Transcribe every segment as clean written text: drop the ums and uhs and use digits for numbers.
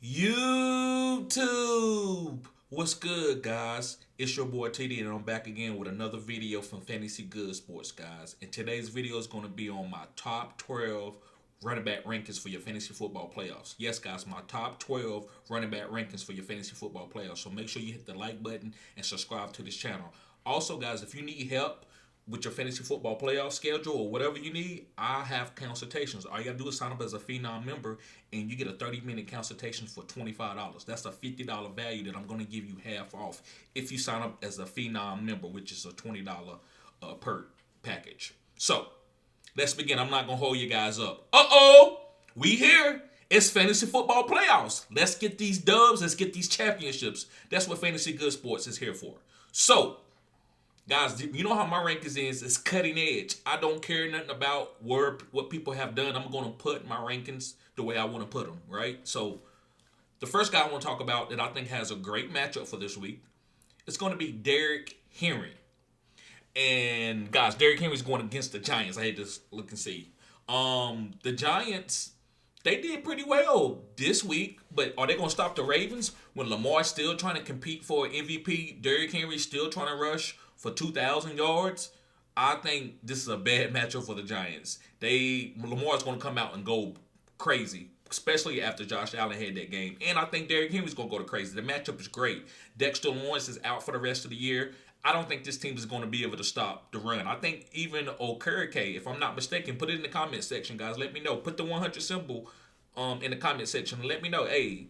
YouTube. What's good, guys? It's your boy TD, and I'm back again with another video from Fantasy Good Sports, guys. And today's video is going to be on my top 12 running back rankings for your fantasy football playoffs. Yes, guys, my top 12 running back rankings for your fantasy football playoffs. So make sure you hit the like button and subscribe to this channel. Also, guys, if you need help with your fantasy football playoff schedule or whatever you need, I have consultations. All you gotta do is sign up as a Phenom member, and you get a 30-minute consultation for $25. That's a $50 value that I'm gonna give you half off if you sign up as a Phenom member, which is a $20 per package. So let's begin. I'm not gonna hold you guys up. We here. It's fantasy football playoffs. Let's get these dubs. Let's get these championships. That's what Fantasy Good Sports is here for. So, guys, you know how my rankings is? It's cutting edge. I don't care nothing about what people have done. I'm going to put my rankings the way I want to put them, right? So, the first guy I want to talk about that I think has a great matchup for this week, it's going to be Derrick Henry. And, guys, Derrick Henry's going against the Giants. I had to look and see. The Giants, they did pretty well this week, but are they going to stop the Ravens when Lamar's still trying to compete for an MVP? Derrick Henry's still trying to rush for 2,000 yards. I think this is a bad matchup for the Giants. Lamar's going to come out and go crazy, especially after Josh Allen had that game. And I think Derrick Henry's going to go to crazy. The matchup is great. Dexter Lawrence is out for the rest of the year. I don't think this team is going to be able to stop the run. I think even Okereke, if I'm not mistaken, put it in the comment section, guys. Let me know. Put the 100 symbol in the comment section. Let me know. Hey,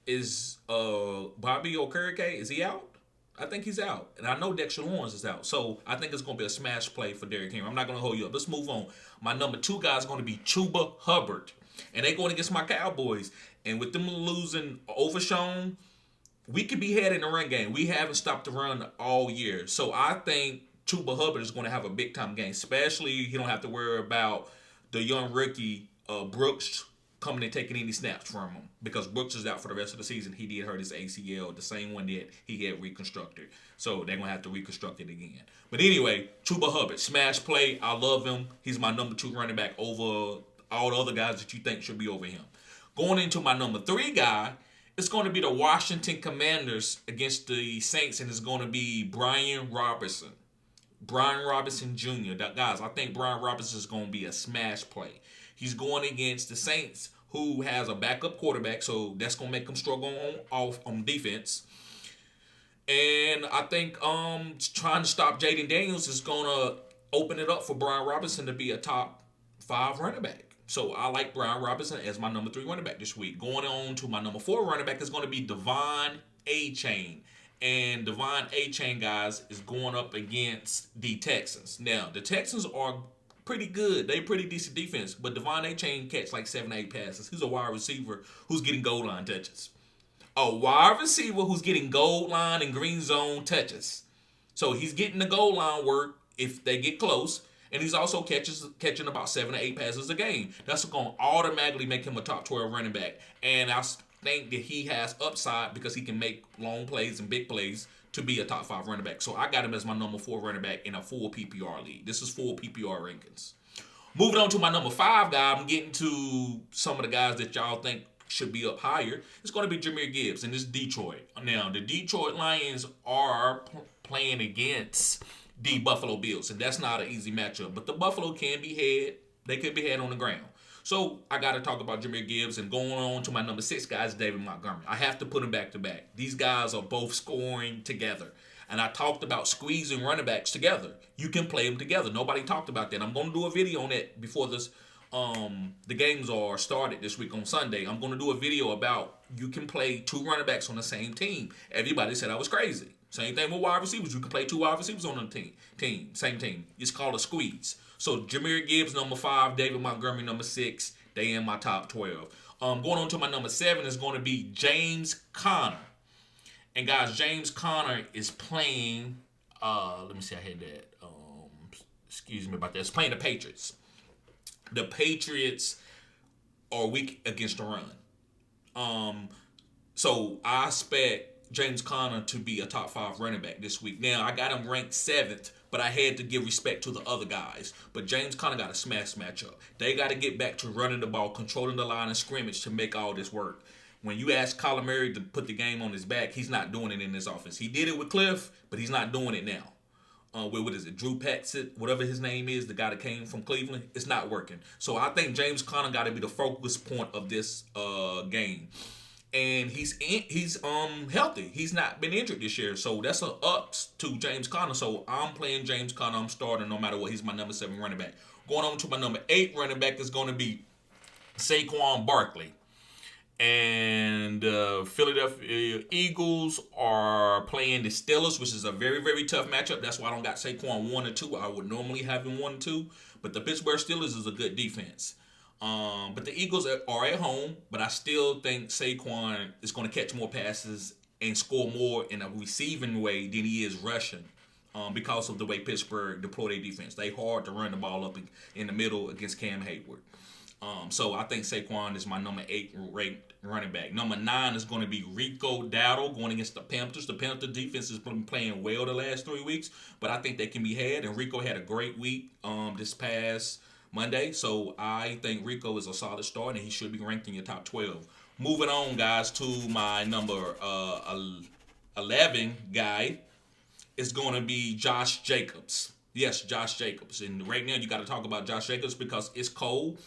is Bobby Okereke, is he out? I think he's out. And I know Dexter Lawrence is out. So I think it's going to be a smash play for Derrick Henry. I'm not going to hold you up. Let's move on. My number 2 guy is going to be Chuba Hubbard. And they're going against my Cowboys. And with them losing Overshown, we could be head in the run game. We haven't stopped the run all year. So I think Chuba Hubbard is going to have a big-time game. Especially he don't have to worry about the young rookie Brooks coming and taking any snaps from him, because Brooks is out for the rest of the season. He did hurt his ACL, the same one that he had reconstructed. So they're going to have to reconstruct it again. But anyway, Chuba Hubbard, smash play. I love him. He's my number 2 running back over all the other guys that you think should be over him. Going into my number 3 guy, it's going to be the Washington Commanders against the Saints, and it's going to be Brian Robinson. Brian Robinson Jr. Guys, I think Brian Robinson is going to be a smash play. He's going against the Saints, who has a backup quarterback, so that's going to make him struggle on defense. And I think trying to stop Jaden Daniels is going to open it up for Brian Robinson to be a top 5 running back. So I like Brian Robinson as my number 3 running back this week. Going on to my number 4 running back is going to be Devon Achane. And Devon Achane, guys, is going up against the Texans. Now, the Texans are pretty good. They pretty decent defense. But Devon Achane catch like 7 or 8 passes. He's a wide receiver who's getting goal line touches. A wide receiver who's getting goal line and green zone touches. So he's getting the goal line work if they get close. And he's also catching about 7 or 8 passes a game. That's going to automatically make him a top 12 running back. And I think that he has upside because he can make long plays and big plays to be a top 5 running back. So I got him as my number 4 running back in a full PPR league. This is full PPR rankings. Moving on to my number 5 guy, I'm getting to some of the guys that y'all think should be up higher. It's going to be Jahmyr Gibbs, and it's Detroit. Now, the Detroit Lions are playing against the Buffalo Bills, and that's not an easy matchup. But the Buffalo can be had. They could be had on the ground. So I got to talk about Jahmyr Gibbs, and going on to my number 6 guy is David Montgomery. I have to put them back to back. These guys are both scoring together. And I talked about squeezing running backs together. You can play them together. Nobody talked about that. I'm going to do a video on that before the games are started this week on Sunday. I'm going to do a video about you can play 2 running backs on the same team. Everybody said I was crazy. Same thing with wide receivers. You can play 2 wide receivers on the same team. It's called a squeeze. So Jahmyr Gibbs, number 5. David Montgomery, number 6. They in my top 12. Going on to my number 7 is going to be James Conner. And guys, James Conner is playing. Let me see. I had that. Excuse me about that. It's playing the Patriots. The Patriots are weak against the run. So I expect James Conner to be a top 5 running back this week. Now, I got him ranked 7th, but I had to give respect to the other guys. But James Conner got a smash matchup. They got to get back to running the ball, controlling the line of scrimmage to make all this work. When you ask Kyler Murray to put the game on his back, he's not doing it in this offense. He did it with Cliff, but he's not doing it now. What is it? Drew Petzett, whatever his name is, the guy that came from Cleveland. It's not working. So I think James Conner got to be the focus point of this game. And he's healthy. He's not been injured this year, so that's a ups to James Conner. So I'm playing James Conner. I'm starting no matter what. He's my number 7 running back. Going on to my number 8 running back is going to be Saquon Barkley. And Philadelphia Eagles are playing the Steelers, which is a very, very tough matchup. That's why I don't got Saquon 1 or 2. I would normally have him 1 or 2. But the Pittsburgh Steelers is a good defense. But the Eagles are at home, but I still think Saquon is going to catch more passes and score more in a receiving way than he is rushing because of the way Pittsburgh deploy their defense. They hard to run the ball up in the middle against Cam Hayward. So I think Saquon is my number 8 ranked running back. Number 9 is going to be Rico Dowdle going against the Panthers. The Panther defense has been playing well the last 3 weeks, but I think they can be had. And Rico had a great week this past Monday. So I think Rico is a solid start, and he should be ranked in your top 12. Moving on, guys, to my number 11 guy. Is going to be Josh Jacobs. Yes, Josh Jacobs. And right now you got to talk about Josh Jacobs because it's cold.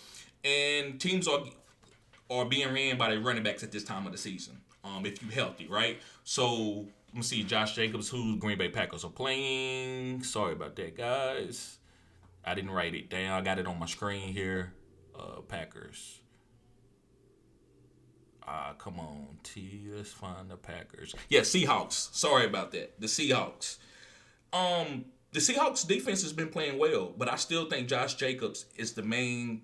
And teams are being ran by their running backs at this time of the season. If you're healthy, right? So let me see, Josh Jacobs, who Green Bay Packers are playing. Sorry about that, guys. I didn't write it down. I got it on my screen here. Packers. Come on, let's find the Packers. Yeah, Seahawks. Sorry about that. The Seahawks. The Seahawks defense has been playing well, but I still think Josh Jacobs is the main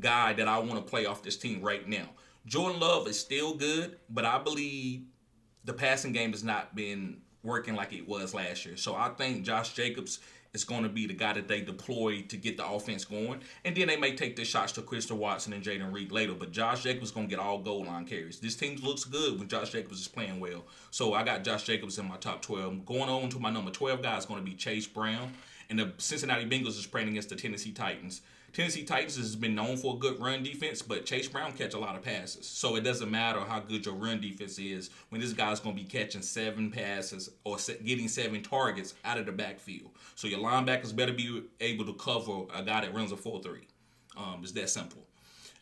guy that I want to play off this team right now. Jordan Love is still good, but I believe the passing game has not been working like it was last year. So I think Josh Jacobs is going to be the guy that they deploy to get the offense going. And then they may take their shots to Christian Watson and Jaden Reed later. But Josh Jacobs is going to get all goal line carries. This team looks good when Josh Jacobs is playing well. So I got Josh Jacobs in my top 12. Going on to my number 12 guy is going to be Chase Brown. And the Cincinnati Bengals is playing against the Tennessee Titans. Tennessee Titans has been known for a good run defense, but Chase Brown catch a lot of passes. So it doesn't matter how good your run defense is when this guy's going to be catching 7 passes or getting 7 targets out of the backfield. So your linebackers better be able to cover a guy that runs a 4-3. It's that simple.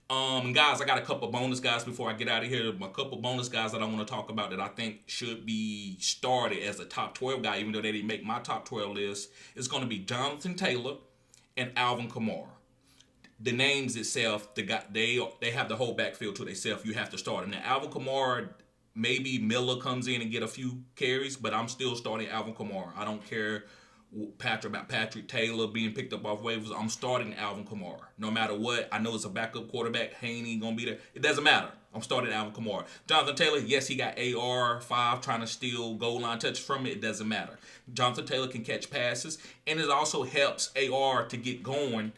And guys, I got a couple bonus guys before I get out of here. A couple bonus guys that I want to talk about that I think should be started as a top 12 guy, even though they didn't make my top 12 list, is going to be Jonathan Taylor and Alvin Kamara. The names itself, they have the whole backfield to themselves. You have to start. And now Alvin Kamara, maybe Miller comes in and get a few carries, but I'm still starting Alvin Kamara. I don't care about Patrick Taylor being picked up off waivers. I'm starting Alvin Kamara. No matter what, I know it's a backup quarterback. Haney going to be there. It doesn't matter. I'm starting Alvin Kamara. Jonathan Taylor, yes, he got AR-5 trying to steal goal line touches from it. It doesn't matter. Jonathan Taylor can catch passes, and it also helps AR to get going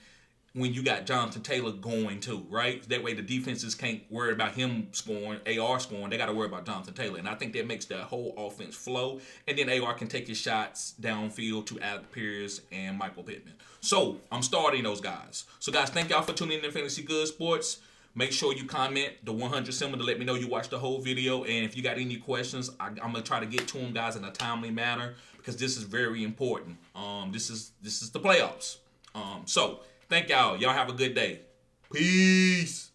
when you got Jonathan Taylor going too, right? That way the defenses can't worry about him scoring, AR scoring. They got to worry about Jonathan Taylor. And I think that makes the whole offense flow. And then AR can take his shots downfield to Alec Pierce and Michael Pittman. So I'm starting those guys. So guys, thank y'all for tuning in to Fantasy Good Sports. Make sure you comment the 100 symbol to let me know you watched the whole video. And if you got any questions, I'm going to try to get to them, guys, in a timely manner because this is very important. This is the playoffs. So thank y'all. Y'all have a good day. Peace.